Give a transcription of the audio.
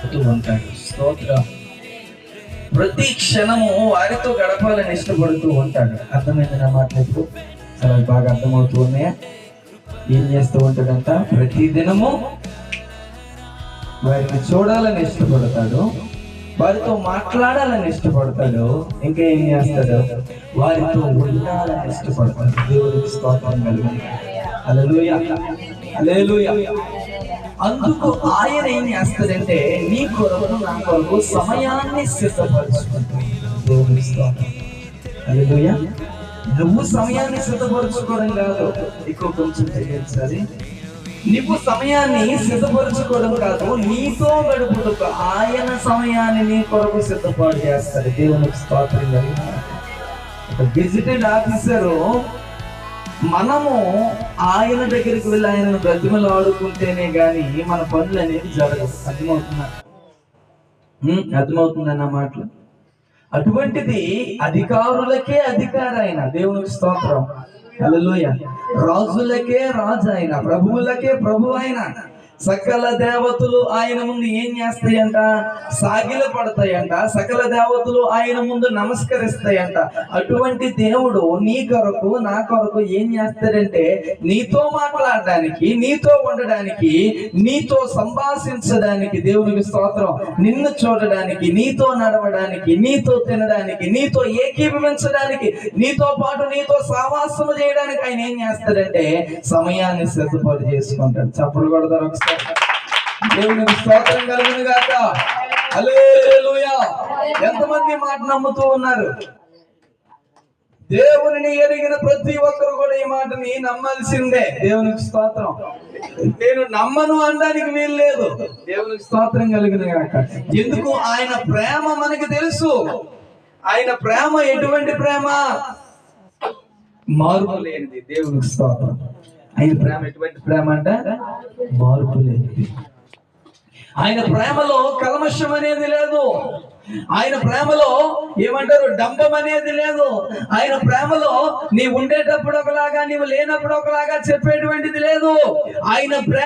ఉంటాడు. స్తోత్రం. ప్రతి క్షణము వారితో గడపాలని ఇష్టపడుతూ ఉంటాడు. అర్థమైంది నా మాట్లాడుతూ చాలా బాగా అర్థమవుతూ ఉన్నాయా? ఏం చేస్తూ ఉంటాడంట? ప్రతి దినము వారిని చూడాలని ఇష్టపడతాడు, వారితో మాట్లాడాలని ఇష్టపడతాడు, ఇంకా ఏం చేస్తాడు? వారితో ఉండాలని ఇష్టపడతాడు. దేవుడికి స్తోత్రం కలుగును. హల్లెలూయా, హల్లెలూయా. అందుకు ఆయన ఏం చేస్తాడంటే నీ కొరకు నా కొరకు సమయాన్ని సిద్ధపరచుకుంటాడు. దేవుడికి స్తోత్రం. హల్లెలూయా. నువ్వు సమయాన్ని సిద్ధపరచుకోవడం కాదు, ఎక్కువ కొంచెం తెలియచాలి. నువ్వు సమయాన్ని సిద్ధపరచుకోవడం కాదు, నీతో గడుపుటకు ఆయన సమయాన్ని నీ కొరకు సిద్ధపాటు చేస్తాడు. దేవునికి స్తోత్రం కలిగిన ఒక గెజిటెడ్ ఆఫీసరు మనము ఆయన దగ్గరికి వెళ్ళి ఆయనను బ్రతిమలు ఆడుకుంటేనే గాని మన పనులు అనేది జరగదు. అర్థమవుతుందన్న మాటలు. అటువంటిది అధికారులకే అధికారి ఆయన. దేవునికి స్తోత్రం. హల్లెలూయా. రాజులకే రాజు ఆయన, ప్రభువులకే ప్రభు ఆయన. సకల దేవతలు ఆయన ముందు ఏం చేస్తాయంట? సాగిల పడతాయంట. సకల దేవతలు ఆయన ముందు నమస్కరిస్తాయంట. అటువంటి దేవుడు నీ కొరకు నా కొరకు ఏం చేస్తాడంటే నీతో మాట్లాడడానికి, నీతో ఉండడానికి, నీతో సంభాషించడానికి, దేవునికి స్తోత్రం, నిన్ను చూడడానికి, నీతో నడవడానికి, నీతో తినడానికి, నీతో ఏకీభవించడానికి, నీతో పాటు నీతో సహవాసము చేయడానికి ఆయన ఏం చేస్తాడంటే సమయాన్ని సిద్ధపాటు చేసుకుంటాడు. చప్పుడు కొడతారు ఒకసారి. దేవునికి స్తోత్రం కలుగును గాక. హల్లెలూయా. ఎంతమంది మాట నమ్ముతూ ఉన్నారు? దేవుని ఎరిగిన ప్రతి ఒక్కరు కూడా ఈ మాటని నమ్మాల్సిందే. దేవునికి స్తోత్రం. నేను నమ్మను అనడానికి వీలు లేదు. దేవునికి స్తోత్రం కలుగును గాక. ఎందుకు? ఆయన ప్రేమ మనకి తెలుసు. ఆయన ప్రేమ ఎటువంటి ప్రేమ? మార్పు లేనిది. దేవునికి స్తోత్రం. ఆయన ప్రేమ ఎటువంటి ప్రేమ అంట? మార్పు లేనిది. ఆయన ప్రేమలో కల్మషం అనేది లేదు. ఆయన ప్రేమలో ఏమంటారు? డంబం అనేది లేదు. ఆయన ప్రేమలో నీ ఉండేటప్పుడు ఒకలాగా, నీవు లేనప్పుడు ఒకలాగా చెప్పేటువంటిది లేదు. ఆయన ప్రేమ